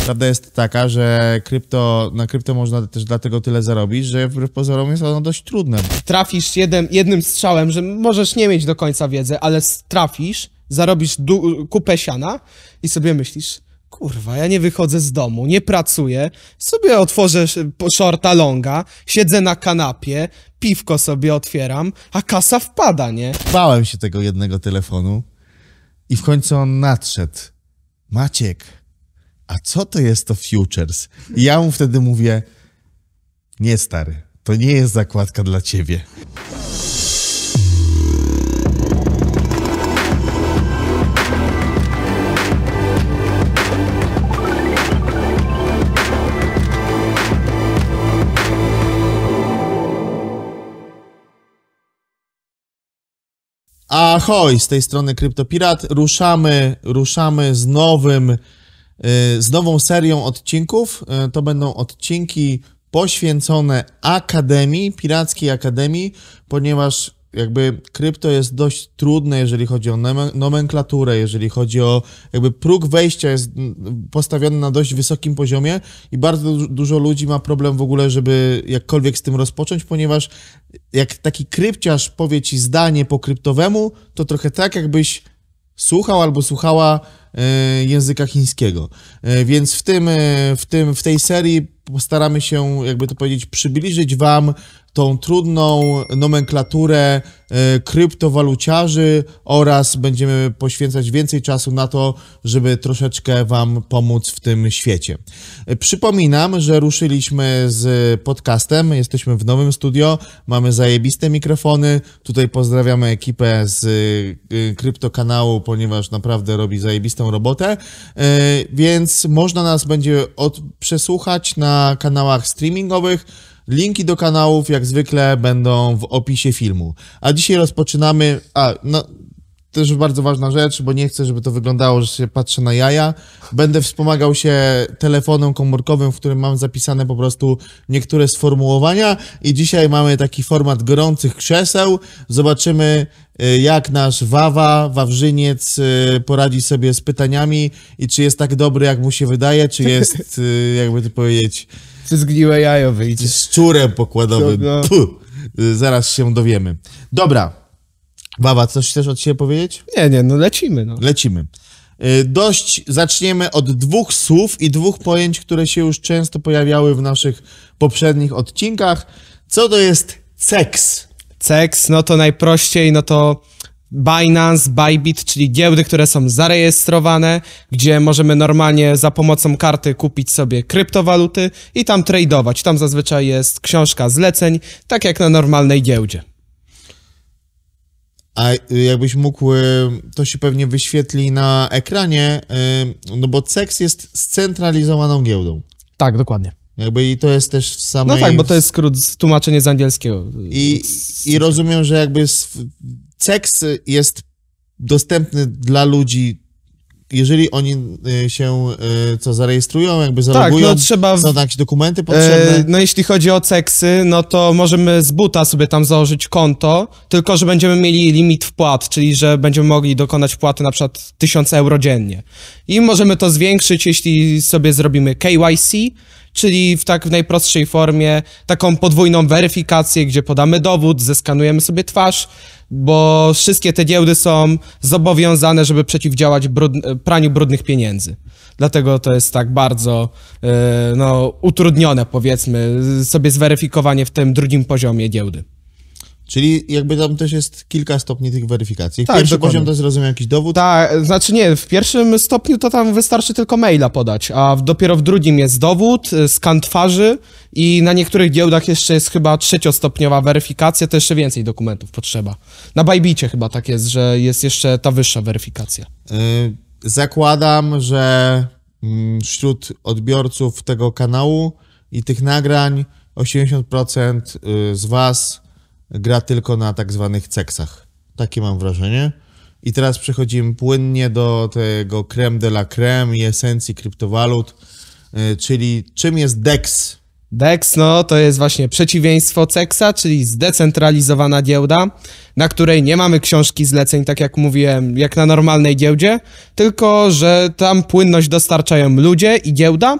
Prawda jest taka, że na krypto można też dlatego tyle zarobić, że wbrew pozorom jest ono dość trudne. Trafisz jednym strzałem, że możesz nie mieć do końca wiedzy, ale trafisz, zarobisz kupę siana i sobie myślisz, kurwa, ja nie wychodzę z domu, nie pracuję, sobie otworzę shorta longa, siedzę na kanapie, piwko sobie otwieram, a kasa wpada, nie? Bałem się tego jednego telefonu i w końcu on nadszedł. Maciek, a co to jest to futures? I ja mu wtedy mówię, nie stary, to nie jest zakładka dla ciebie. Ahoj, z tej strony Kryptopirat. Ruszamy z nową serią odcinków. To będą odcinki poświęcone Akademii, Pirackiej Akademii, ponieważ jakby krypto jest dość trudne, jeżeli chodzi o nomenklaturę, jeżeli chodzi o jakby próg wejścia jest postawiony na dość wysokim poziomie i bardzo dużo ludzi ma problem w ogóle, żeby jakkolwiek z tym rozpocząć, ponieważ jak taki krypciarz powie ci zdanie po kryptowemu, to trochę tak jakbyś słuchał albo słuchała języka chińskiego. Więc w tej serii postaramy się, jakby to powiedzieć, przybliżyć wam tą trudną nomenklaturę kryptowaluciarzy oraz będziemy poświęcać więcej czasu na to, żeby troszeczkę wam pomóc w tym świecie. Przypominam, że ruszyliśmy z podcastem, jesteśmy w nowym studio, mamy zajebiste mikrofony, tutaj pozdrawiamy ekipę z kryptokanału, ponieważ naprawdę robi zajebistą robotę, więc można nas będzie przesłuchać na kanałach streamingowych. Linki do kanałów, jak zwykle, będą w opisie filmu. A dzisiaj rozpoczynamy... też bardzo ważna rzecz, bo nie chcę, żeby to wyglądało, że się patrzę na jaja. Będę wspomagał się telefonem komórkowym, w którym mam zapisane po prostu niektóre sformułowania i dzisiaj mamy taki format gorących krzeseł. Zobaczymy, jak nasz Wawrzyniec poradzi sobie z pytaniami i czy jest tak dobry, jak mu się wydaje, czy jest, jakby to powiedzieć... Czy zgniłe jajo wyjdzie. Szczurem pokładowym. Zaraz się dowiemy. Dobra. Wawa, coś chcesz od siebie powiedzieć? Nie, no lecimy. No. Lecimy. Zaczniemy od dwóch słów i dwóch pojęć, które się już często pojawiały w naszych poprzednich odcinkach. Co to jest CEX? CEX, no to najprościej, no to Binance, Bybit, czyli giełdy, które są zarejestrowane, gdzie możemy normalnie za pomocą karty kupić sobie kryptowaluty i tam tradeować. Tam zazwyczaj jest książka zleceń, tak jak na normalnej giełdzie. A jakbyś mógł, to się pewnie wyświetli na ekranie, no bo CEX jest scentralizowaną giełdą. Tak, dokładnie. Jakby i to jest też w samej... No tak, bo to jest skrót, tłumaczenie z angielskiego. I rozumiem, że jakby CEX jest dostępny dla ludzi, jeżeli oni się zarejestrują, jakby zalogują, tak, no trzeba... są jakieś dokumenty potrzebne? No jeśli chodzi o CEX-y, no to możemy z buta sobie tam założyć konto, tylko że będziemy mieli limit wpłat, czyli że będziemy mogli dokonać wpłaty na przykład 1000 euro dziennie. I możemy to zwiększyć, jeśli sobie zrobimy KYC, czyli w najprostszej formie taką podwójną weryfikację, gdzie podamy dowód, zeskanujemy sobie twarz, bo wszystkie te giełdy są zobowiązane, żeby przeciwdziałać praniu brudnych pieniędzy. Dlatego to jest tak bardzo utrudnione, powiedzmy, sobie zweryfikowanie w tym drugim poziomie giełdy. Czyli jakby tam też jest kilka stopni tych weryfikacji. Tak, pierwszy poziom to zrozumiem jakiś dowód? Tak, znaczy nie, w pierwszym stopniu to tam wystarczy tylko maila podać, a dopiero w drugim jest dowód, skan twarzy i na niektórych giełdach jeszcze jest chyba trzeciostopniowa weryfikacja, to jeszcze więcej dokumentów potrzeba. Na Bybicie chyba tak jest, że jest jeszcze ta wyższa weryfikacja. Zakładam, że wśród odbiorców tego kanału i tych nagrań 80% z was gra tylko na tak zwanych CEX-ach. Takie mam wrażenie. I teraz przechodzimy płynnie do tego crème de la crème i esencji kryptowalut, czyli czym jest DEX? DEX, no to jest właśnie przeciwieństwo CEX-a, czyli zdecentralizowana giełda, na której nie mamy książki zleceń, tak jak mówiłem, jak na normalnej giełdzie, tylko że tam płynność dostarczają ludzie i giełda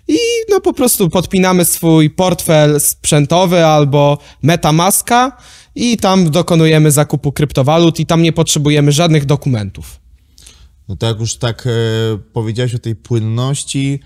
i no po prostu podpinamy swój portfel sprzętowy albo MetaMaska i tam dokonujemy zakupu kryptowalut i tam nie potrzebujemy żadnych dokumentów. No to jak już tak powiedziałeś o tej płynności,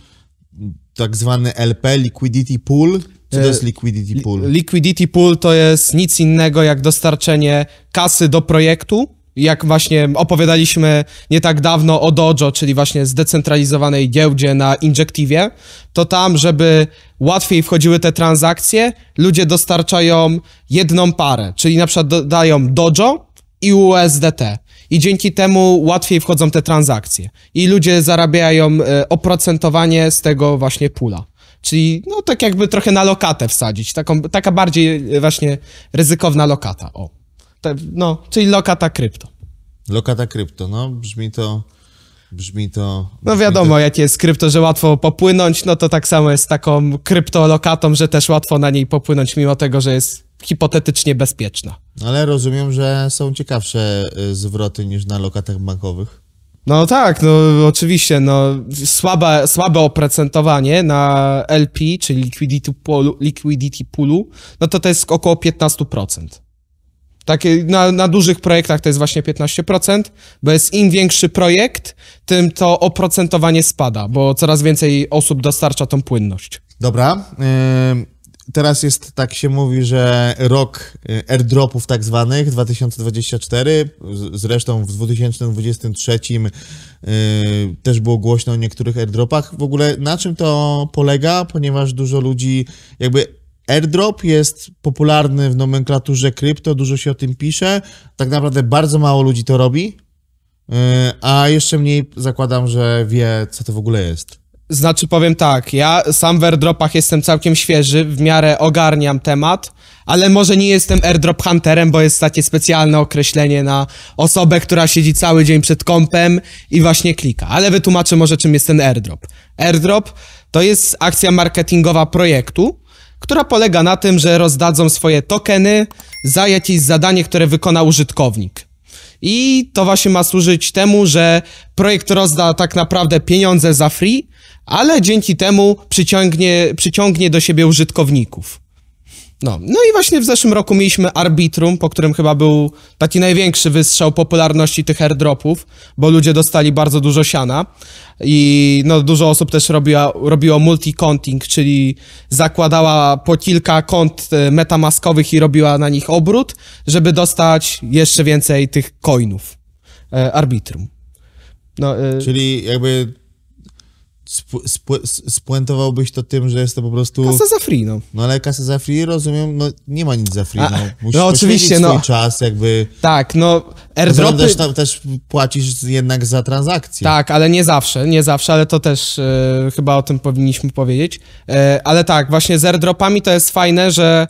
tak zwany LP, Liquidity Pool. Co to jest Liquidity Pool? Liquidity Pool to jest nic innego jak dostarczenie kasy do projektu. Jak właśnie opowiadaliśmy nie tak dawno o Dojo, czyli właśnie zdecentralizowanej giełdzie na Injectivie, to tam, żeby łatwiej wchodziły te transakcje, ludzie dostarczają jedną parę, czyli na przykład dodają Dojo i USDT. I dzięki temu łatwiej wchodzą te transakcje. I ludzie zarabiają oprocentowanie z tego właśnie pula. Czyli no tak jakby trochę na lokatę wsadzić. Taka bardziej właśnie ryzykowna lokata. O. Czyli lokata krypto. Lokata krypto, no brzmi to... No wiadomo, jak jest krypto, że łatwo popłynąć, no to tak samo jest z taką kryptolokatą, że też łatwo na niej popłynąć, mimo tego, że jest hipotetycznie bezpieczna. Ale rozumiem, że są ciekawsze zwroty niż na lokatach bankowych. No tak, no oczywiście, no słabe oprocentowanie na LP, czyli liquidity poolu, no to jest około 15%. Takie na dużych projektach to jest właśnie 15%, bo jest im większy projekt, tym to oprocentowanie spada, bo coraz więcej osób dostarcza tą płynność. Dobra, teraz jest, tak się mówi, że rok airdropów tak zwanych, 2024, zresztą w 2023 też było głośno o niektórych airdropach. W ogóle na czym to polega, ponieważ dużo ludzi jakby... Airdrop jest popularny w nomenklaturze krypto, dużo się o tym pisze, tak naprawdę bardzo mało ludzi to robi, a jeszcze mniej zakładam, że wie, co to w ogóle jest. Znaczy powiem tak, ja sam w airdropach jestem całkiem świeży, w miarę ogarniam temat, ale może nie jestem airdrop hunterem, bo jest takie specjalne określenie na osobę, która siedzi cały dzień przed kompem i właśnie klika. Ale wytłumaczę może, czym jest ten airdrop. Airdrop to jest akcja marketingowa projektu, która polega na tym, że rozdadzą swoje tokeny za jakieś zadanie, które wykona użytkownik. I to właśnie ma służyć temu, że projekt rozda tak naprawdę pieniądze za free, ale dzięki temu przyciągnie do siebie użytkowników. No i właśnie w zeszłym roku mieliśmy Arbitrum, po którym chyba był taki największy wystrzał popularności tych airdropów, bo ludzie dostali bardzo dużo siana i no dużo osób też robiło multi-counting, czyli zakładała po kilka kont metamaskowych i robiła na nich obrót, żeby dostać jeszcze więcej tych coinów. Arbitrum. Czyli jakby spuentowałbyś to tym, że jest to po prostu... Kasa za free, no. No ale kasa za free, rozumiem, no nie ma nic za free, no. Musisz oczywiście, swój czas, jakby... Tak, no airdropy... Też płacisz jednak za transakcje. Tak, ale nie zawsze, ale to też chyba o tym powinniśmy powiedzieć. Ale tak, właśnie z airdropami to jest fajne, że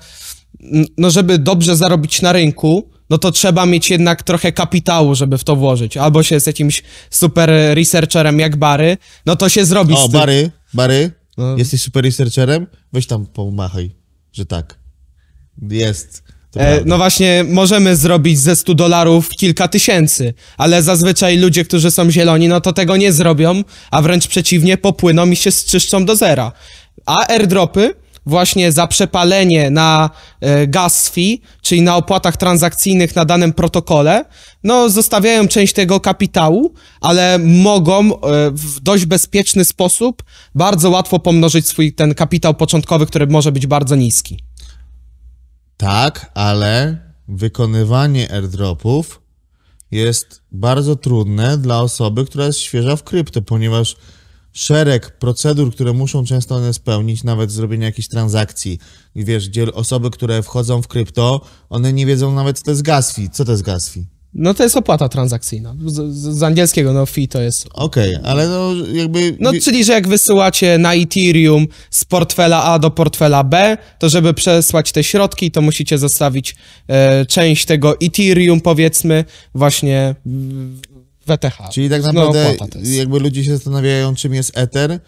no żeby dobrze zarobić na rynku, no to trzeba mieć jednak trochę kapitału, żeby w to włożyć. Albo się jest jakimś super researcherem jak Barry, no to się zrobi z tym. Barry, no. Jesteś super researcherem? Weź tam pomachaj, że tak. Jest. No właśnie, możemy zrobić ze $100 kilka tysięcy, ale zazwyczaj ludzie, którzy są zieloni, no to tego nie zrobią, a wręcz przeciwnie, popłyną i się zczyszczą do zera. A airdropy właśnie za przepalenie na gas fee, czyli na opłatach transakcyjnych na danym protokole, no zostawiają część tego kapitału, ale mogą w dość bezpieczny sposób bardzo łatwo pomnożyć swój ten kapitał początkowy, który może być bardzo niski. Tak, ale wykonywanie airdropów jest bardzo trudne dla osoby, która jest świeża w krypto, ponieważ szereg procedur, które muszą często one spełnić, nawet zrobienia jakiejś transakcji. I wiesz, gdzie osoby, które wchodzą w krypto, one nie wiedzą nawet, co to jest gas fee. Co to jest gas fee? No to jest opłata transakcyjna. Z angielskiego, no fee to jest... Okej, ale no jakby... No czyli, że jak wysyłacie na Ethereum z portfela A do portfela B, to żeby przesłać te środki, to musicie zostawić część tego Ethereum, powiedzmy, właśnie w ETH. Czyli tak naprawdę jakby ludzie się zastanawiają, czym jest Ether.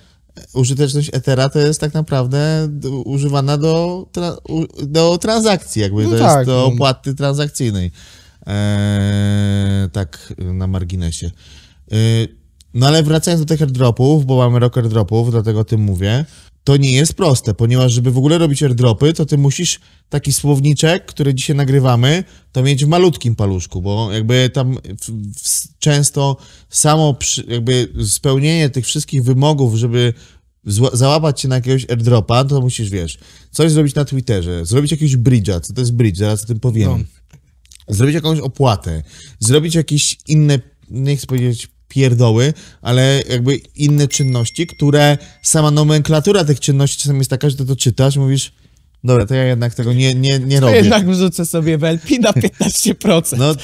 użyteczność Ethera to jest tak naprawdę używana do transakcji, jakby No to tak, jest do no. opłaty transakcyjnej. Tak na marginesie. No ale wracając do tych airdropów, bo mamy rok airdropów, dlatego o tym mówię, to nie jest proste, ponieważ żeby w ogóle robić airdropy, to ty musisz taki słowniczek, który dzisiaj nagrywamy, to mieć w malutkim paluszku, bo jakby tam często samo jakby spełnienie tych wszystkich wymogów, żeby załapać się na jakiegoś airdropa, to musisz, wiesz, coś zrobić na Twitterze, zrobić jakiegoś bridge'a, co to jest bridge, zaraz o tym powiem. No. Zrobić jakąś opłatę, zrobić jakieś inne, nie chcę powiedzieć pierdoły, ale jakby inne czynności, które sama nomenklatura tych czynności czasami jest taka, że ty to czytasz i mówisz, dobra, to ja jednak tego nie To robię. jednak wrzucę sobie w LP na 15%.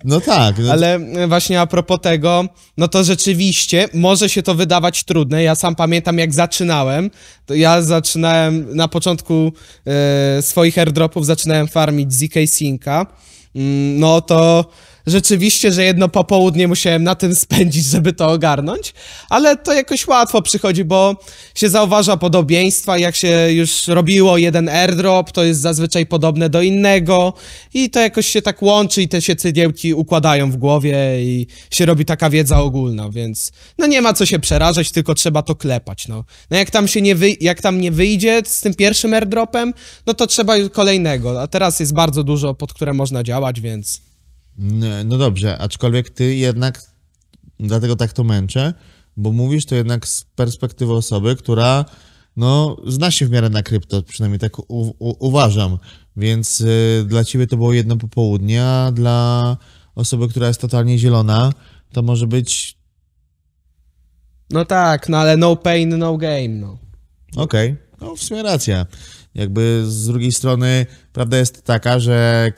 No tak. No, Ale właśnie a propos tego, no to rzeczywiście może się to wydawać trudne. Ja sam pamiętam, jak zaczynałem, to ja zaczynałem na początku swoich airdropów, zaczynałem farmić ZK Synca. No to rzeczywiście, że jedno popołudnie musiałem na tym spędzić, żeby to ogarnąć, ale to jakoś łatwo przychodzi, bo się zauważa podobieństwa, jak się już robiło jeden airdrop, to jest zazwyczaj podobne do innego i to jakoś się tak łączy i te się cegiełki układają w głowie i się robi taka wiedza ogólna, więc no nie ma co się przerażać, tylko trzeba to klepać, no. No jak tam nie wyjdzie z tym pierwszym airdropem, no to trzeba już kolejnego, a teraz jest bardzo dużo, pod które można działać, więc... no dobrze, aczkolwiek ty jednak, dlatego tak to męczę, bo mówisz to jednak z perspektywy osoby, która no zna się w miarę na krypto, przynajmniej tak uważam, więc dla ciebie to było jedno popołudnie, a dla osoby, która jest totalnie zielona, to może być... No tak, no ale no pain, no gain, no. Okej, no w sumie racja. Jakby z drugiej strony prawda jest taka, że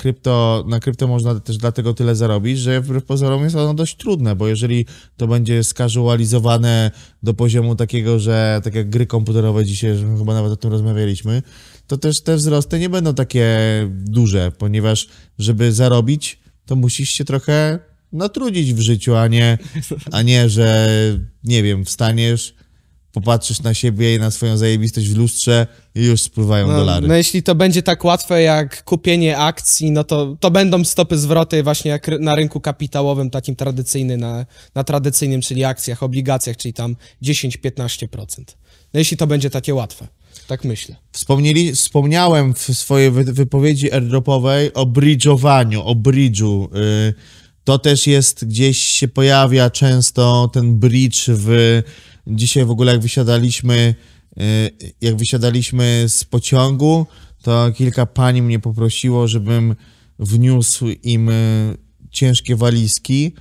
na krypto można też dlatego tyle zarobić, że wbrew pozorom jest ono dość trudne, bo jeżeli to będzie skazualizowane do poziomu takiego, że tak jak gry komputerowe dzisiaj, że chyba nawet o tym rozmawialiśmy, to też te wzrosty nie będą takie duże, ponieważ żeby zarobić, to musisz się trochę natrudzić w życiu, a nie, że nie wiem, wstaniesz, popatrzysz na siebie i na swoją zajebistość w lustrze i już spływają dolary. No jeśli to będzie tak łatwe jak kupienie akcji, no to będą stopy zwroty właśnie jak na rynku kapitałowym takim tradycyjnym, na tradycyjnym, czyli akcjach, obligacjach, czyli tam 10-15%. No jeśli to będzie takie łatwe, tak myślę. Wspomniałem w swojej wypowiedzi airdropowej o bridge'owaniu, o bridge'u. To też jest, gdzieś się pojawia często ten bridge Dzisiaj w ogóle jak wysiadaliśmy z pociągu, to kilka pań mnie poprosiło, żebym wniósł im ciężkie walizki.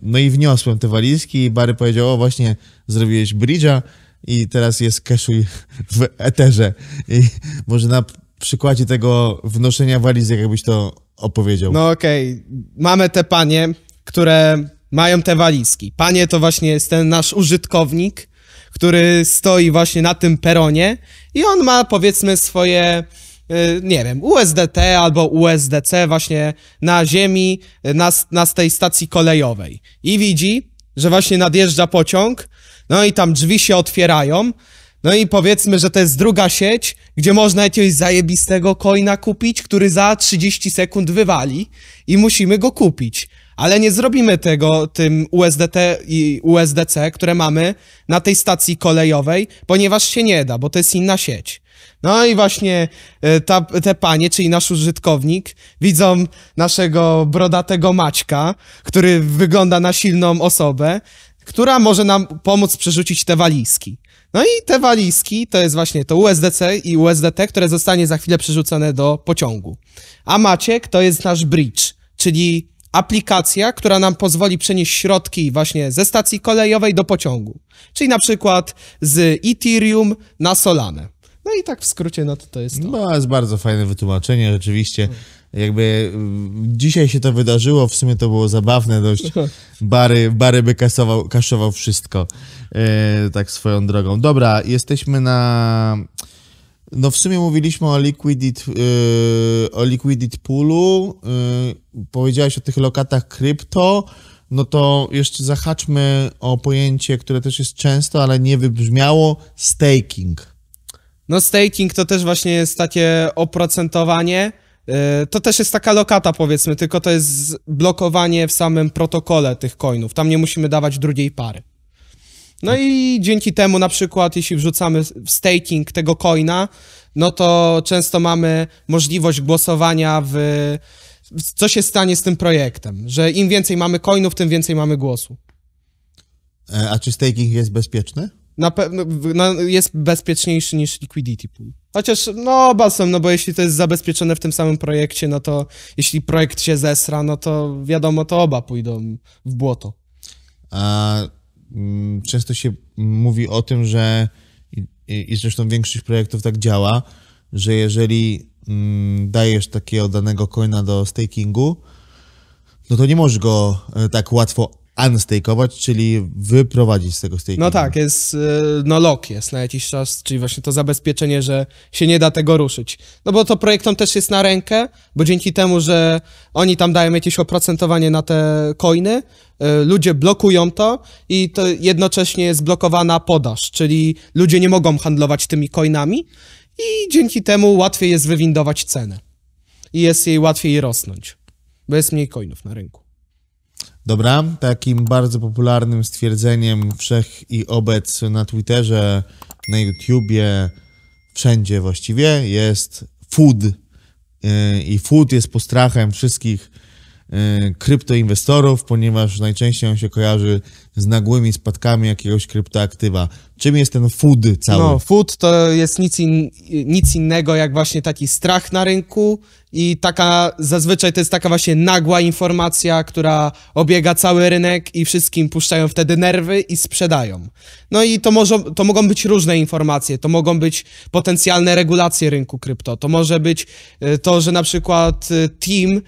No i wniosłem te walizki i Barry powiedział, o właśnie zrobiłeś bridge'a i teraz jest cashuj w Etherze. I może na przykładzie tego wnoszenia walizek jakbyś to opowiedział. No okej. Mamy te panie, które mają te walizki. Panie to właśnie jest ten nasz użytkownik, który stoi właśnie na tym peronie i on ma powiedzmy swoje, nie wiem, USDT albo USDC właśnie na ziemi, na tej stacji kolejowej. I widzi, że właśnie nadjeżdża pociąg, no i tam drzwi się otwierają, no i powiedzmy, że to jest druga sieć, gdzie można jakiegoś zajebistego coina kupić, który za 30 sekund wywali i musimy go kupić. Ale nie zrobimy tego tym USDT i USDC, które mamy na tej stacji kolejowej, ponieważ się nie da, bo to jest inna sieć. No i właśnie te panie, czyli nasz użytkownik, widzą naszego brodatego Maćka, który wygląda na silną osobę, która może nam pomóc przerzucić te walizki. No i te walizki to jest właśnie to USDC i USDT, które zostanie za chwilę przerzucone do pociągu. A Maciek to jest nasz bridge, czyli aplikacja, która nam pozwoli przenieść środki właśnie ze stacji kolejowej do pociągu. Czyli na przykład z Ethereum na Solanę. No i tak w skrócie, no to jest to. No, jest bardzo fajne wytłumaczenie, rzeczywiście. Jakby dzisiaj się to wydarzyło, w sumie to było zabawne dość. Barry by kaszował wszystko, tak swoją drogą. Dobra, jesteśmy na... No w sumie mówiliśmy o Liquidity Poolu, powiedziałeś o tych lokatach krypto, no to jeszcze zahaczmy o pojęcie, które też jest często, ale nie wybrzmiało, staking. No staking to też właśnie jest takie oprocentowanie, to też jest taka lokata powiedzmy, tylko to jest blokowanie w samym protokole tych coinów, tam nie musimy dawać drugiej pary. No i dzięki temu na przykład, jeśli wrzucamy w staking tego coina, no to często mamy możliwość głosowania co się stanie z tym projektem, że im więcej mamy coinów, tym więcej mamy głosu. A czy staking jest bezpieczny? Na pewno jest bezpieczniejszy niż liquidity pool. Chociaż, no oba są, no bo jeśli to jest zabezpieczone w tym samym projekcie, no to jeśli projekt się zesra, no to wiadomo, to oba pójdą w błoto. Często się mówi o tym, że i zresztą większość projektów tak działa, że jeżeli dajesz takiego danego coina do stakingu, no to nie możesz go tak łatwo unstake'ować, czyli wyprowadzić z tego stakingu. No tak, jest, no lock jest na jakiś czas, czyli właśnie to zabezpieczenie, że się nie da tego ruszyć. No bo to projektom też jest na rękę, bo dzięki temu, że oni tam dają jakieś oprocentowanie na te coiny, ludzie blokują to i to jednocześnie jest blokowana podaż, czyli ludzie nie mogą handlować tymi coinami i dzięki temu łatwiej jest wywindować cenę i jest jej łatwiej rosnąć, bo jest mniej coinów na rynku. Dobra, takim bardzo popularnym stwierdzeniem wszech i obec na Twitterze, na YouTubie, wszędzie właściwie jest food. I food jest postrachem wszystkich kryptoinwestorów, ponieważ najczęściej on się kojarzy z nagłymi spadkami jakiegoś kryptoaktywa. Czym jest ten food cały? No, food to jest nic innego jak właśnie taki strach na rynku i zazwyczaj to jest taka właśnie nagła informacja, która obiega cały rynek i wszystkim puszczają wtedy nerwy i sprzedają. No i to mogą być różne informacje, to mogą być potencjalne regulacje rynku krypto, to może być to, że na przykład team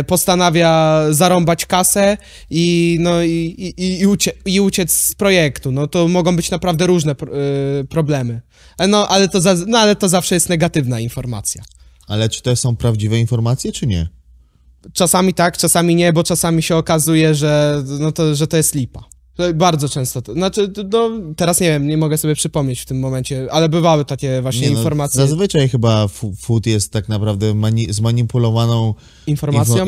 postanawia zarąbać kasę i uciec z projektu. No to mogą być naprawdę różne problemy. Ale to zawsze jest negatywna informacja. Ale czy to są prawdziwe informacje, czy nie? Czasami tak, czasami nie, bo czasami się okazuje, że to jest lipa. Bardzo często. Teraz nie wiem, nie mogę sobie przypomnieć w tym momencie, ale bywały takie właśnie informacje. Zazwyczaj chyba food jest tak naprawdę zmanipulowaną informacją.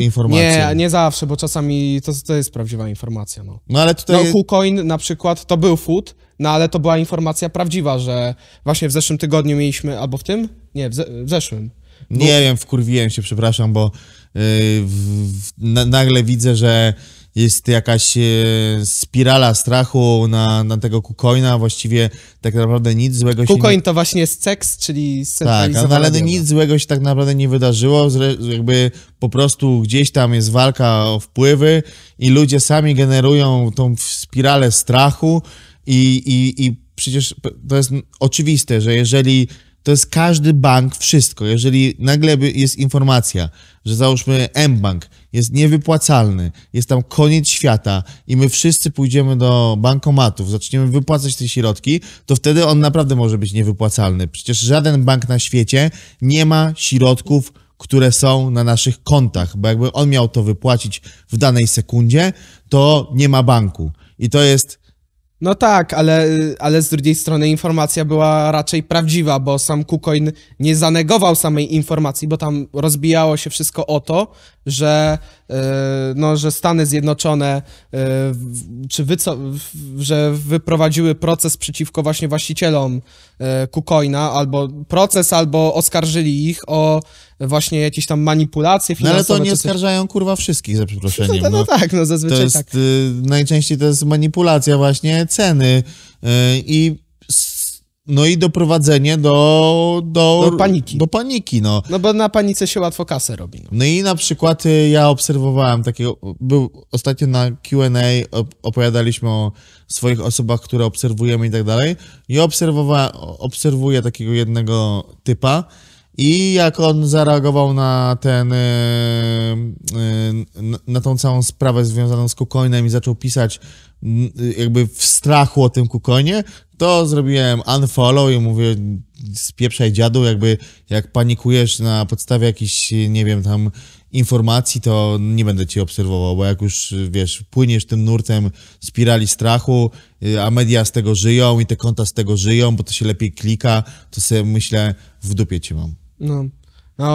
Nie zawsze, bo czasami to jest prawdziwa informacja. No ale tutaj... KuCoin na przykład to był food, no ale to była informacja prawdziwa, że właśnie w zeszłym tygodniu mieliśmy, albo w tym? Nie, w zeszłym. Nie wiem, wkurwiłem się, przepraszam, bo nagle widzę, że jest jakaś spirala strachu na tego KuCoina, właściwie tak naprawdę nic złego się KuCoin to właśnie jest CEX, czyli scentralizowana Tak, ale nic złego się tak naprawdę nie wydarzyło, jakby po prostu gdzieś tam jest walka o wpływy i ludzie sami generują tą spiralę strachu i przecież to jest oczywiste, że jeżeli to jest każdy bank, wszystko. Jeżeli nagle jest informacja, że załóżmy mBank jest niewypłacalny, jest tam koniec świata i my wszyscy pójdziemy do bankomatów, zaczniemy wypłacać te środki, to wtedy on naprawdę może być niewypłacalny. Przecież żaden bank na świecie nie ma środków, które są na naszych kontach, bo jakby on miał to wypłacić w danej sekundzie, to nie ma banku. I to jest... No tak, ale z drugiej strony informacja była raczej prawdziwa, bo sam KuCoin nie zanegował samej informacji, bo tam rozbijało się wszystko o to, że Stany Zjednoczone że wyprowadziły proces przeciwko właśnie właścicielom KuCoina, albo oskarżyli ich o właśnie jakieś tam manipulacje finansowe. No ale to nie oskarżają kurwa wszystkich, za przeproszeniem. No tak, zazwyczaj to jest, tak. Najczęściej to jest manipulacja właśnie ceny i doprowadzenie do paniki. Do paniki, no. No bo na panice się łatwo kasę robi. No i na przykład ja obserwowałem ostatnio na Q&A opowiadaliśmy o swoich osobach, które obserwujemy i tak dalej. I obserwuję takiego jednego typa i jak on zareagował na na tą całą sprawę związaną z KuCoinem i zaczął pisać jakby w strachu o tym KuCoinie, to zrobiłem unfollow i mówię, spieprzaj dziadu, jakby jak panikujesz na podstawie jakichś, nie wiem, tam informacji, to nie będę cię obserwował, bo jak już, wiesz, płyniesz tym nurtem spirali strachu, a media z tego żyją i te konta z tego żyją, bo to się lepiej klika, to sobie myślę, w dupie cię mam.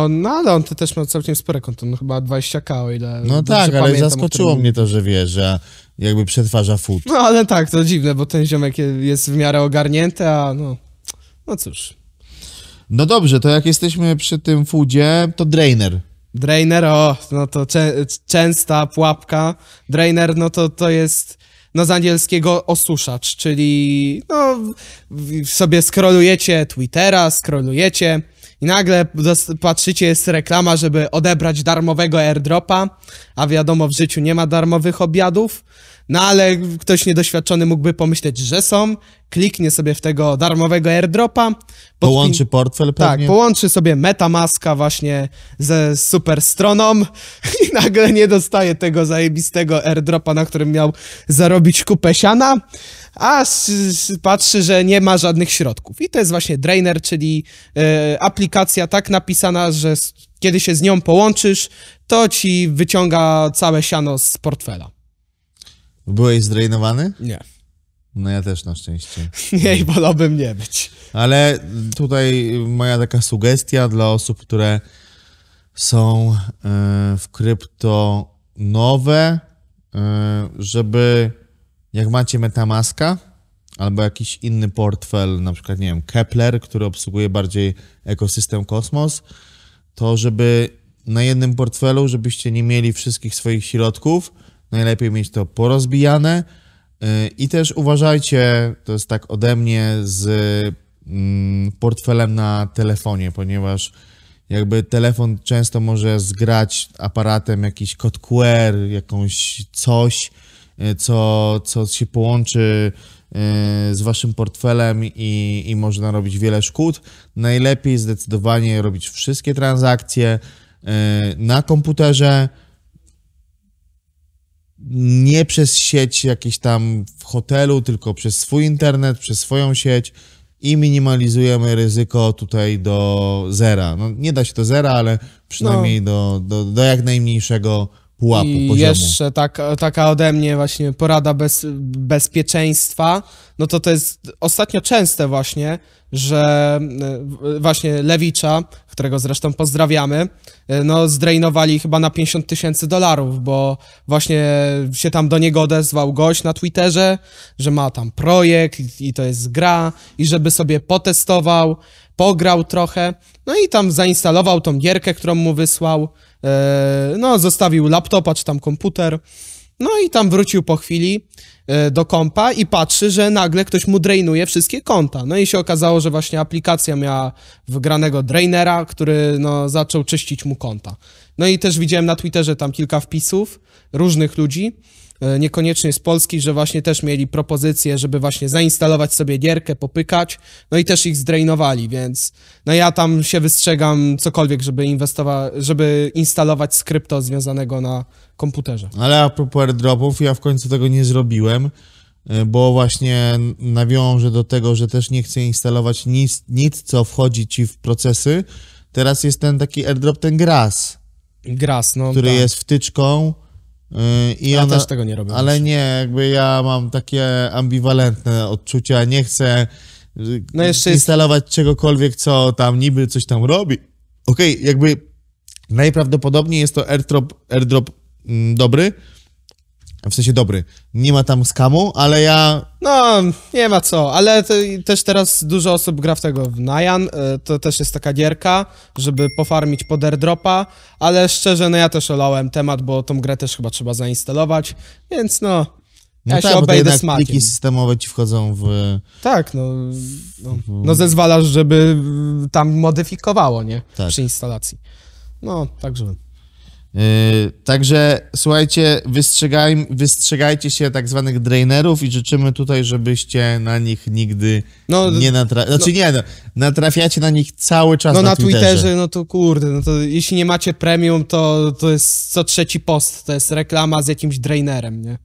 No, ale on to też ma całkiem spore konto, no chyba 20K, o ile No dobrze tak, ale pamiętam, zaskoczyło mnie to, że wiesz, że jakby przetwarza food. No ale tak, to dziwne, bo ten ziomek jest w miarę ogarnięty, a no cóż. No dobrze, to jak jesteśmy przy tym foodzie, to Drainer. Drainer, no to częsta pułapka. Drainer, no to jest, no z angielskiego osuszacz, czyli no sobie scrollujecie Twittera, scrollujecie i nagle patrzycie, jest reklama, żeby odebrać darmowego airdropa, a wiadomo, w życiu nie ma darmowych obiadów, no ale ktoś niedoświadczony mógłby pomyśleć, że są, kliknie sobie w tego darmowego airdropa. Połączy portfel pewnie? Tak, połączy sobie MetaMaska właśnie ze super stroną i nagle nie dostaje tego zajebistego airdropa, na którym miał zarobić kupę siana, a patrzy, że nie ma żadnych środków. I to jest właśnie Drainer, czyli aplikacja tak napisana, że kiedy się z nią połączysz, to ci wyciąga całe siano z portfela. Byłeś zdrainowany? Nie. No ja też na szczęście. Nie, wolałbym nie być. Ale tutaj moja taka sugestia dla osób, które są w krypto nowe, żeby jak macie MetaMaska albo jakiś inny portfel, na przykład, nie wiem, Kepler, który obsługuje bardziej ekosystem Kosmos, to żeby na jednym portfelu, żebyście nie mieli wszystkich swoich środków, najlepiej mieć to porozbijane i też uważajcie, to jest tak ode mnie, z portfelem na telefonie, ponieważ jakby telefon często może zgrać aparatem jakiś kod QR, jakąś coś, co się połączy z waszym portfelem i może narobić wiele szkód. Najlepiej zdecydowanie robić wszystkie transakcje na komputerze, nie przez sieć jakieś tam w hotelu, tylko przez swój internet, przez swoją sieć i minimalizujemy ryzyko tutaj do zera. No nie da się do zera, ale przynajmniej do jak najmniejszego pułapu, I poziomu. jeszcze taka ode mnie właśnie porada bezpieczeństwa, no to jest ostatnio częste właśnie, że właśnie Lewicza, którego zresztą pozdrawiamy, no zdrainowali chyba na $50,000, bo właśnie się tam do niego odezwał gość na Twitterze, że ma tam projekt i to jest gra i żeby sobie potestował, pograł trochę, no i tam zainstalował tą gierkę, którą mu wysłał, no zostawił laptopa czy tam komputer, no i tam wrócił po chwili do kompa i patrzy, że nagle ktoś mu drainuje wszystkie konta. No i się okazało, że właśnie aplikacja miała wgranego drainera, który no zaczął czyścić mu konta. No i też widziałem na Twitterze tam kilka wpisów różnych ludzi, niekoniecznie z Polski, że właśnie też mieli propozycję, żeby właśnie zainstalować sobie gierkę, popykać, no i też ich zdrainowali, więc no ja tam się wystrzegam cokolwiek, żeby instalować z krypto związanego na komputerze. Ale a propos airdropów, ja w końcu tego nie zrobiłem, bo właśnie nawiążę do tego, że też nie chcę instalować nic, co wchodzi ci w procesy. Teraz jest ten taki airdrop, ten Grass, no który tak. jest wtyczką. Ja też tego nie robię. Ale nie, jakby ja mam takie ambiwalentne odczucia, nie chcę instalować czegokolwiek, co tam niby coś tam robi. Okej, jakby najprawdopodobniej jest to airdrop dobry, w sensie dobry. Nie ma tam skamu, ale ja... No, nie ma co, ale też teraz dużo osób gra w tego w Nyan, to też jest taka gierka, żeby pofarmić pod airdropa, ale szczerze, no ja też olałem temat, bo tą grę też chyba trzeba zainstalować, więc no, ja się obejdę smakiem. Pliki systemowe ci wchodzą w... Tak, no zezwalasz, żeby tam modyfikowało, nie? Tak. Przy instalacji. No, także... Także słuchajcie, wystrzegajcie się tak zwanych drainerów i życzymy tutaj, żebyście na nich nigdy nie natrafiacie na nich cały czas na Twitterze. No to kurde, no to jeśli nie macie premium, to jest co trzeci post, to jest reklama z jakimś drainerem, nie?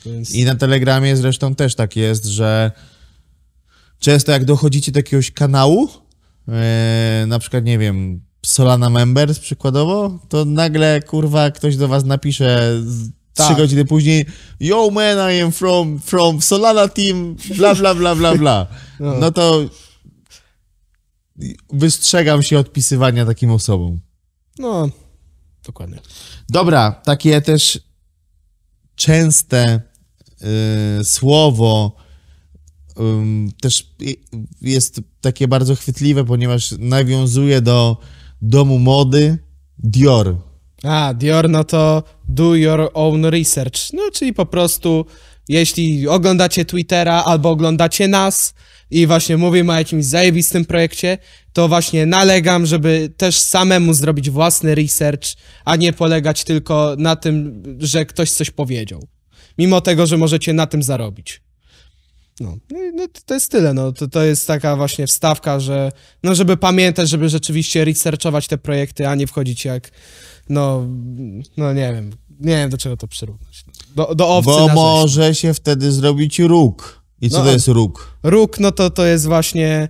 Więc... I na Telegramie zresztą też tak jest, że często jak dochodzicie do jakiegoś kanału, na przykład, nie wiem, Solana Members przykładowo, to nagle, kurwa, ktoś do was napisze 3 godziny później: Yo man, I am from Solana team, bla bla bla bla bla. No to wystrzegam się odpisywania takim osobom. No, dokładnie. Dobra, takie też częste słowo też jest takie bardzo chwytliwe, ponieważ nawiązuje do domu mody Dior. Dior, no to do your own research. No, czyli po prostu, jeśli oglądacie Twittera albo oglądacie nas i właśnie mówimy o jakimś zajebistym projekcie, to właśnie nalegam, żeby też samemu zrobić własny research, a nie polegać tylko na tym, że ktoś coś powiedział. Mimo tego, że możecie na tym zarobić. No to jest tyle, no to jest taka właśnie wstawka, że no żeby pamiętać, żeby rzeczywiście researchować te projekty, a nie wchodzić jak, no nie wiem do czego to przyrównać. Do owcy Bo na może się wtedy zrobić róg. I co to jest róg? Róg, no to jest właśnie,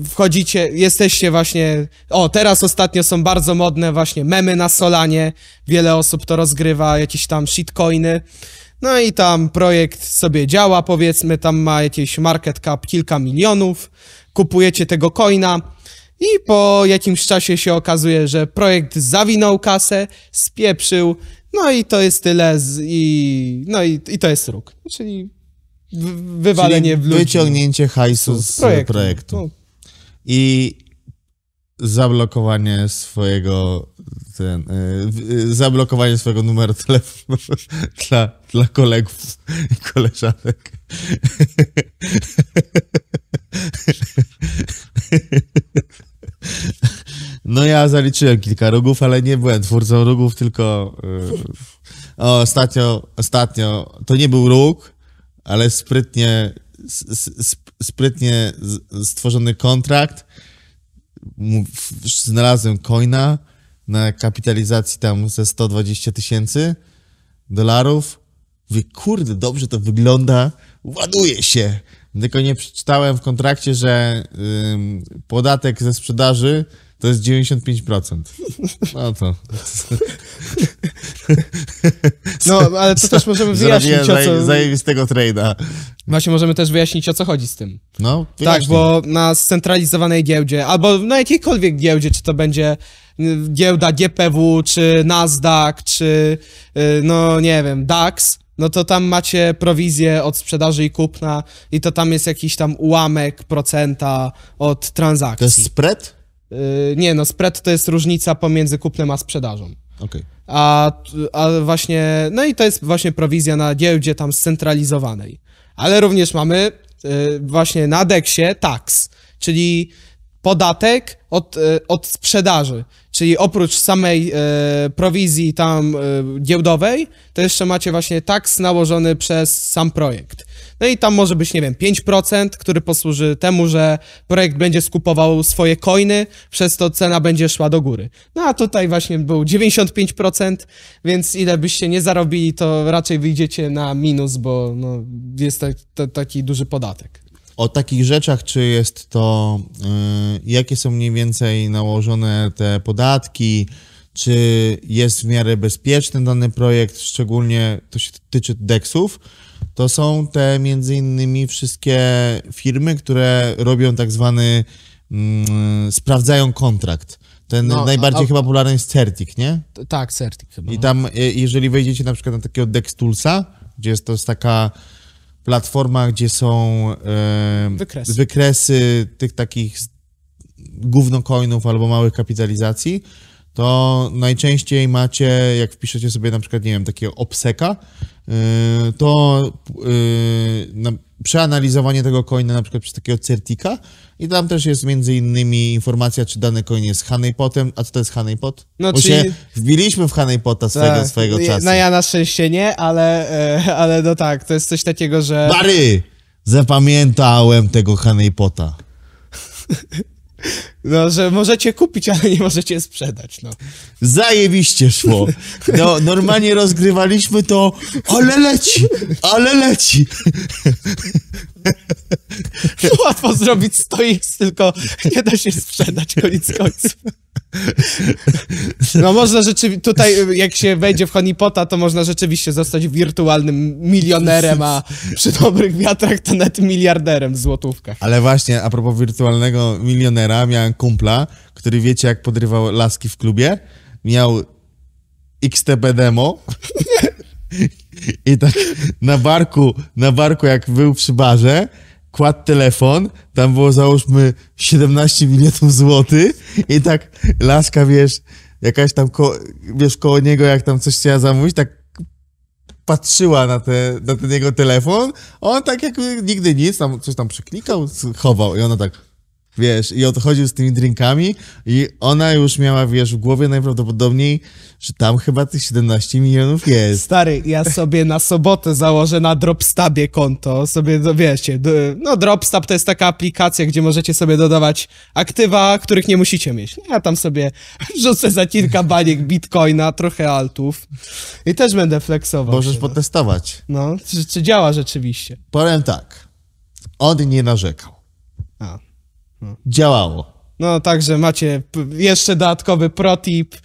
wchodzicie, jesteście właśnie, teraz ostatnio są bardzo modne właśnie memy na Solanie, wiele osób to rozgrywa, jakieś tam shitcoiny. No i tam projekt sobie działa, powiedzmy, tam ma jakiś market cap kilka milionów, kupujecie tego coina i po jakimś czasie się okazuje, że projekt zawinął kasę, spieprzył, no i to jest tyle i to jest róg. Czyli wywalenie w ludzi. Wyciągnięcie hajsu z projektu. No. I zablokowanie swojego numeru telefonu dla kolegów i koleżanek. No ja zaliczyłem kilka rógów, ale nie byłem twórcą rógów, tylko ostatnio to nie był róg, ale sprytnie stworzony kontrakt. Znalazłem coina na kapitalizacji tam ze $120,000. Mówię, kurde, dobrze to wygląda, ładuje się. Tylko nie przeczytałem w kontrakcie, że podatek ze sprzedaży to jest 95%. No to... No, ale to też możemy wyjaśnić, zajebistego trade'a. Właśnie możemy też wyjaśnić, o co chodzi z tym. No, tak, bo na scentralizowanej giełdzie, albo na jakiejkolwiek giełdzie, czy to będzie giełda GPW, czy Nasdaq, czy no nie wiem, DAX, no to tam macie prowizję od sprzedaży i kupna i to tam jest jakiś tam ułamek procenta od transakcji. To jest spread? Nie, no spread to jest różnica pomiędzy kupnem a sprzedażą. Okej. A właśnie, no i to jest właśnie prowizja na giełdzie tam scentralizowanej. Ale również mamy właśnie na DEX-ie tax, czyli podatek od sprzedaży. Czyli oprócz samej prowizji tam giełdowej, to jeszcze macie właśnie tax nałożony przez sam projekt. No i tam może być, nie wiem, 5%, który posłuży temu, że projekt będzie skupował swoje coiny, przez to cena będzie szła do góry. No a tutaj właśnie był 95%, więc ile byście nie zarobili, to raczej wyjdziecie na minus, bo no, jest taki duży podatek. O takich rzeczach, czy jest to, jakie są mniej więcej nałożone te podatki, czy jest w miarę bezpieczny dany projekt, szczególnie to się tyczy DEX-ów, to są te między innymi wszystkie firmy, które robią tak zwany, sprawdzają kontrakt. Ten najbardziej chyba popularny jest Certic, nie? Tak, Certic chyba. I tam, jeżeli wejdziecie na przykład na takiego DEX Toolsa, gdzie jest to taka platforma, gdzie są wykresy tych takich gównocoinów albo małych kapitalizacji, to najczęściej macie, jak wpiszecie sobie na przykład, nie wiem, takiego obseka, to przeanalizowanie tego coina na przykład przez takiego Certika i tam też jest między innymi informacja, czy dany coin jest honeypotem. A co to jest honeypot? No, bo czyli... się wbiliśmy w honeypota swego czasu. No ja na szczęście nie, ale no tak, to jest coś takiego, że... Bary! Zapamiętałem tego honeypota. No, że możecie kupić, ale nie możecie sprzedać, no. Zajebiście szło. No, normalnie rozgrywaliśmy to, ale leci. Łatwo zrobić 100x, tylko nie da się sprzedać, koniec końców. No można rzeczywiście, tutaj jak się wejdzie w honeypota, to można rzeczywiście zostać wirtualnym milionerem, a przy dobrych wiatrach to nawet miliarderem w złotówkach. Ale właśnie, a propos wirtualnego milionera, miałem kumpla, który wiecie jak podrywał laski w klubie? Miał XTB demo i tak na barku jak był przy barze, kładł telefon, tam było załóżmy 17 milionów złotych i tak laska, wiesz, jakaś tam koło niego, jak tam coś chciała zamówić, tak patrzyła na ten jego telefon, on tak jak nigdy nic, tam coś tam przeklikał, chował i ona tak, wiesz, i odchodził z tymi drinkami i ona już miała, wiesz, w głowie najprawdopodobniej, że tam chyba tych 17 milionów jest. Stary, ja sobie na sobotę założę na Dropstabie konto, sobie, no wiecie, no Dropstab to jest taka aplikacja, gdzie możecie sobie dodawać aktywa, których nie musicie mieć. Ja tam sobie wrzucę za kilka baniek bitcoina, trochę altów i też będę flexował. Możesz potestować. No, czy działa rzeczywiście. Powiem tak, on nie narzekał. A. Działało. No, także macie jeszcze dodatkowy protip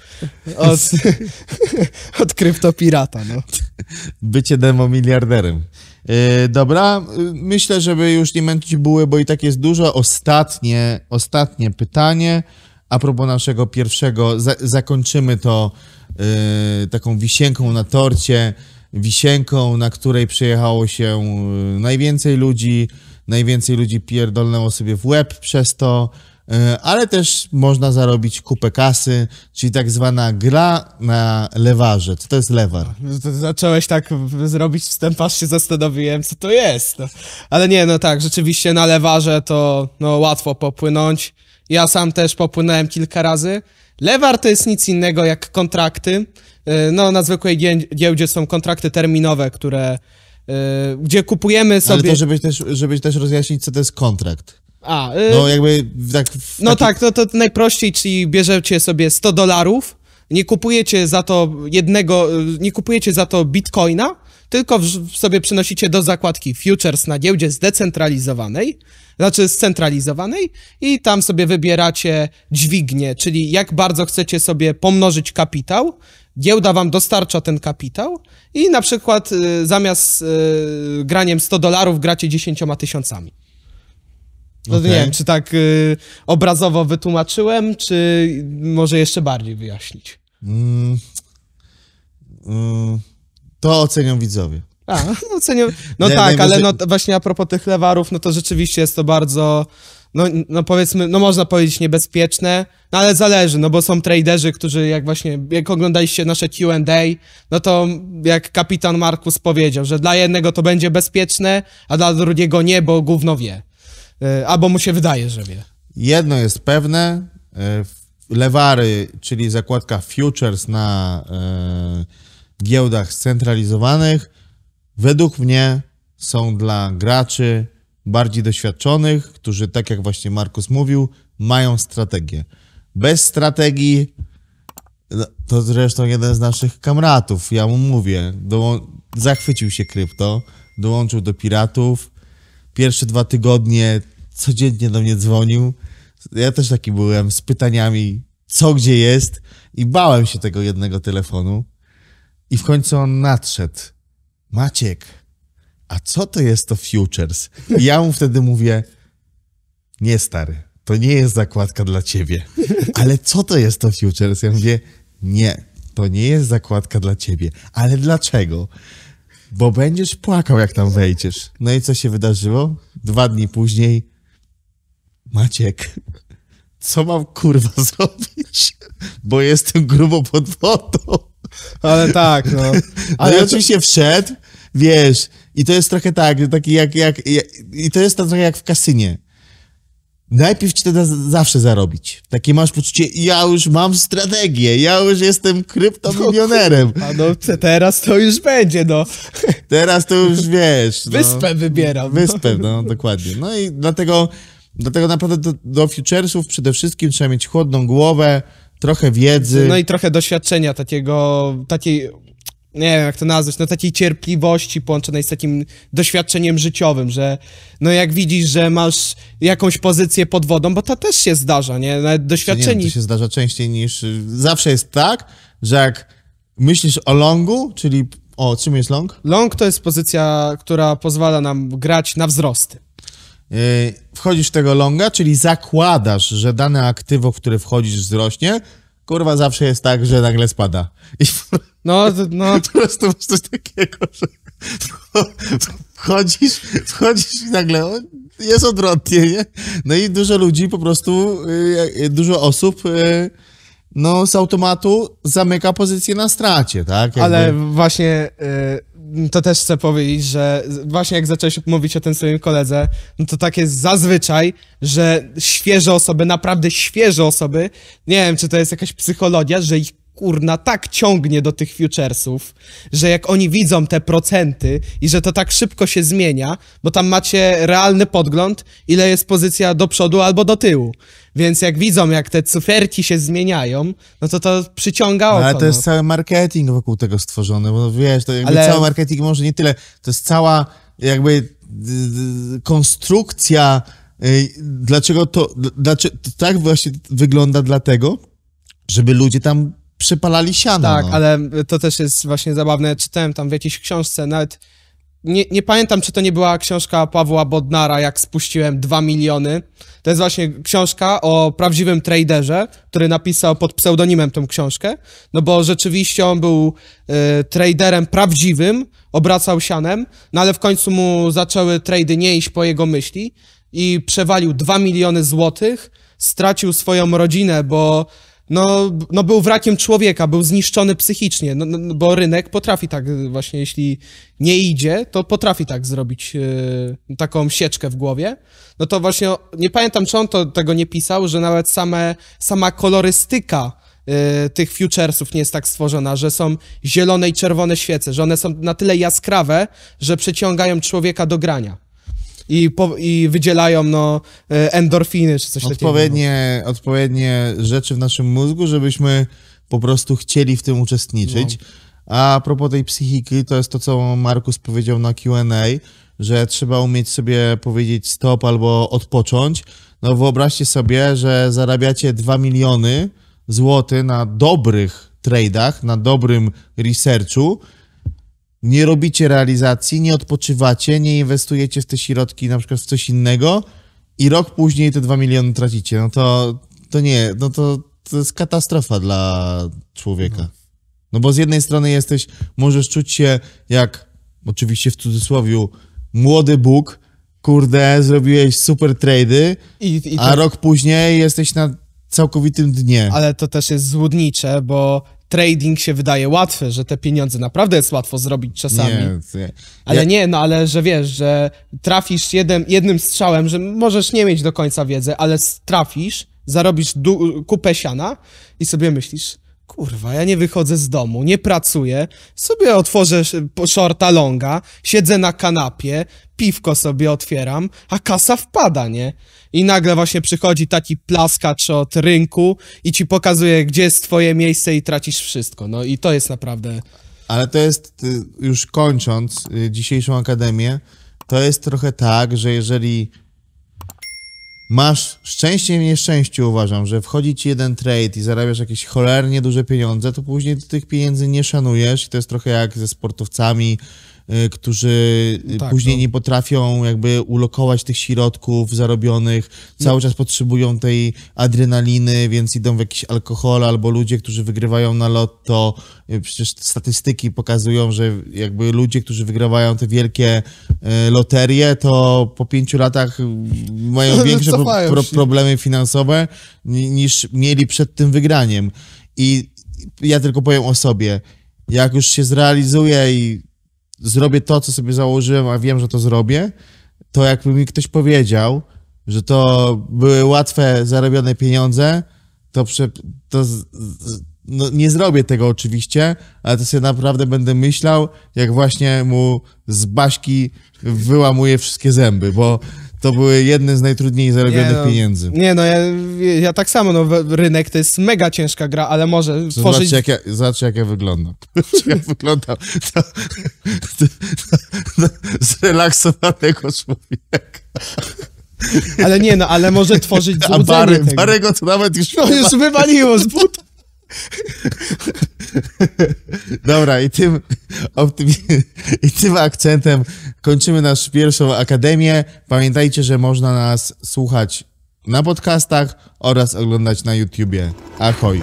od kryptopirata, no. Bycie demo miliarderem. Dobra, myślę, żeby już nie męczyć buły, bo i tak jest dużo. Ostatnie pytanie. A propos naszego pierwszego, zakończymy to taką wisienką na torcie, wisienką, na której przyjechało się najwięcej ludzi pierdolnęło sobie w łeb przez to, ale też można zarobić kupę kasy, czyli tak zwana gra na lewarze. Co to jest lewar? Zacząłeś tak zrobić wstęp, aż się zastanowiłem, co to jest. No. Ale nie, no tak, rzeczywiście na lewarze to no, łatwo popłynąć. Ja sam też popłynąłem kilka razy. Lewar to jest nic innego jak kontrakty. No, na zwykłej giełdzie są kontrakty terminowe, gdzie kupujemy sobie... Ale to, żeby też rozjaśnić, co to jest kontrakt. No jakby tak... No tak, to najprościej, czyli bierzecie sobie $100, nie kupujecie za to bitcoina, tylko sobie przynosicie do zakładki futures na giełdzie scentralizowanej i tam sobie wybieracie dźwignię, czyli jak bardzo chcecie sobie pomnożyć kapitał. Giełda wam dostarcza ten kapitał i na przykład zamiast graniem $100 gracie 10 000. No nie wiem, czy tak obrazowo wytłumaczyłem, czy może jeszcze bardziej wyjaśnić? To ocenią widzowie. Ocenią. No tak, ale no właśnie a propos tych lewarów, no to rzeczywiście jest to bardzo, no powiedzmy, no można powiedzieć niebezpieczne, no ale zależy, no bo są traderzy, którzy jak oglądaliście nasze Q&A, no to jak kapitan Markus powiedział, że dla jednego to będzie bezpieczne, a dla drugiego nie, bo gówno wie. Albo mu się wydaje, że wie. Jedno jest pewne, lewary, czyli zakładka futures na giełdach scentralizowanych, według mnie są dla graczy bardziej doświadczonych, którzy, tak jak właśnie Markus mówił, mają strategię. Bez strategii, to zresztą jeden z naszych kamratów, ja mu mówię, zachwycił się krypto, dołączył do piratów, pierwsze 2 tygodnie codziennie do mnie dzwonił. Ja też taki byłem z pytaniami, co gdzie jest i bałem się tego jednego telefonu. I w końcu on nadszedł. Maciek, a co to jest to futures? I ja mu wtedy mówię, nie stary, to nie jest zakładka dla ciebie. Ale co to jest to futures? Ja mówię, nie, to nie jest zakładka dla ciebie. Ale dlaczego? Bo będziesz płakał, jak tam wejdziesz. No i co się wydarzyło? 2 dni później, Maciek, co mam kurwa zrobić? Bo jestem grubo pod wodą. Ale tak, no. Ale oczywiście wszedł, wiesz, i to jest trochę taki i to jest trochę jak w kasynie. Najpierw ci to da zawsze zarobić. Takie masz poczucie, ja już mam strategię, ja już jestem kryptomilionerem. No teraz to już będzie, no. Teraz to już wiesz. Wyspę wybieram. Wyspę, no dokładnie. No i dlatego Dlatego naprawdę do futuresów przede wszystkim trzeba mieć chłodną głowę, trochę wiedzy. No i trochę doświadczenia takiej, nie wiem jak to nazwać, no takiej cierpliwości połączonej z takim doświadczeniem życiowym, że no jak widzisz, że masz jakąś pozycję pod wodą, bo to też się zdarza, nie? Nawet doświadczeni... Nie, to się zdarza częściej niż... Zawsze jest tak, że jak myślisz o longu, czyli... czym jest long? Long to jest pozycja, która pozwala nam grać na wzrosty. Wchodzisz w tego longa, czyli zakładasz, że dane aktywo, w które wchodzisz, wzrośnie. Kurwa, zawsze jest tak, że nagle spada. I No. po prostu masz coś takiego, że wchodzisz i nagle jest odwrotnie, nie? No i dużo ludzi po prostu, dużo osób no z automatu zamyka pozycję na stracie, tak? Jakby... Ale właśnie to też chcę powiedzieć, że właśnie jak zacząłeś mówić o tym swoim koledze, no to tak jest zazwyczaj, że świeże osoby, naprawdę świeże osoby, nie wiem, czy to jest jakaś psychologia, że ich kurna tak ciągnie do tych futuresów, że jak oni widzą te procenty i że to tak szybko się zmienia, bo tam macie realny podgląd, ile jest pozycja do przodu albo do tyłu. Więc jak widzą, jak te cyferki się zmieniają, no to przyciąga oko. Ale to jest cały marketing wokół tego stworzony, bo wiesz, to jakby cały marketing może nie tyle, to jest cała jakby konstrukcja, dlaczego to tak właśnie wygląda dlatego, żeby ludzie tam przepalali siano. Tak, no. ale to też jest właśnie zabawne. Czytałem tam w jakiejś książce, nawet nie pamiętam, czy to nie była książka Pawła Bodnara, jak spuściłem 2 miliony. To jest właśnie książka o prawdziwym traderze, który napisał pod pseudonimem tą książkę, no bo rzeczywiście on był traderem prawdziwym, obracał sianem, no ale w końcu mu zaczęły trady nie iść po jego myśli i przewalił 2 miliony złotych, stracił swoją rodzinę, bo no był wrakiem człowieka, był zniszczony psychicznie, bo rynek potrafi tak właśnie, jeśli nie idzie, to potrafi tak zrobić taką sieczkę w głowie. No to właśnie, nie pamiętam, czy on tego nie pisał, że nawet sama kolorystyka tych futuresów nie jest tak stworzona, że są zielone i czerwone świece, że one są na tyle jaskrawe, że przyciągają człowieka do grania. I wydzielają endorfiny czy coś takiego. Odpowiednie rzeczy w naszym mózgu, żebyśmy po prostu chcieli w tym uczestniczyć. No. A propos tej psychiki, to jest to, co Markus powiedział na Q&A, że trzeba umieć sobie powiedzieć stop albo odpocząć. No wyobraźcie sobie, że zarabiacie 2 miliony złotych na dobrych trade'ach, na dobrym researchu, nie robicie realizacji, nie odpoczywacie, nie inwestujecie w te środki na przykład w coś innego i rok później te 2 miliony tracicie. No to nie, no to jest katastrofa dla człowieka. No bo z jednej strony możesz czuć się jak, oczywiście w cudzysłowiu, młody Bóg, kurde, zrobiłeś super trade'y, a rok później jesteś na całkowitym dnie. Ale to też jest złudnicze, bo trading się wydaje łatwy, że te pieniądze naprawdę jest łatwo zrobić czasami. Nie. Ale że wiesz, że trafisz jednym strzałem, że możesz nie mieć do końca wiedzy, ale trafisz, zarobisz kupę siana i sobie myślisz, kurwa, ja nie wychodzę z domu, nie pracuję, sobie otworzę shorta longa, siedzę na kanapie, piwko sobie otwieram, a kasa wpada, nie? I nagle właśnie przychodzi taki plaskacz od rynku i ci pokazuje, gdzie jest twoje miejsce i tracisz wszystko. No i to jest naprawdę... Ale to jest, już kończąc dzisiejszą akademię, to jest trochę tak, że jeżeli masz szczęście w nieszczęściu, uważam, że wchodzi ci jeden trade i zarabiasz jakieś cholernie duże pieniądze, to później tych pieniędzy nie szanujesz i to jest trochę jak ze sportowcami, którzy później nie potrafią jakby ulokować tych środków zarobionych, cały czas potrzebują tej adrenaliny, więc idą w jakiś alkohol, albo ludzie, którzy wygrywają na lotto, przecież statystyki pokazują, że jakby ludzie, którzy wygrywają te wielkie loterie, to po 5 latach mają większe problemy finansowe niż mieli przed tym wygraniem. I ja tylko powiem o sobie, jak już się zrealizuję i zrobię to, co sobie założyłem, a wiem, że to zrobię, to jakby mi ktoś powiedział, że to były łatwe zarobione pieniądze, no nie zrobię tego oczywiście, ale to sobie naprawdę będę myślał, jak właśnie mu z Baśki wyłamuję wszystkie zęby, bo to były jedne z najtrudniej zarobionych pieniędzy. Nie no, ja tak samo, no rynek to jest mega ciężka gra, ale może tworzyć... Zobaczcie, jak ja wyglądam. Jak ja wyglądam. Zrelaksowanego człowieka. Ale nie no, ale może tworzyć A złudzenie tego. Barego to nawet już... No już wywaliło z buta. Dobra, i tym akcentem kończymy naszą pierwszą akademię. Pamiętajcie, że można nas słuchać na podcastach oraz oglądać na YouTubie. Ahoj!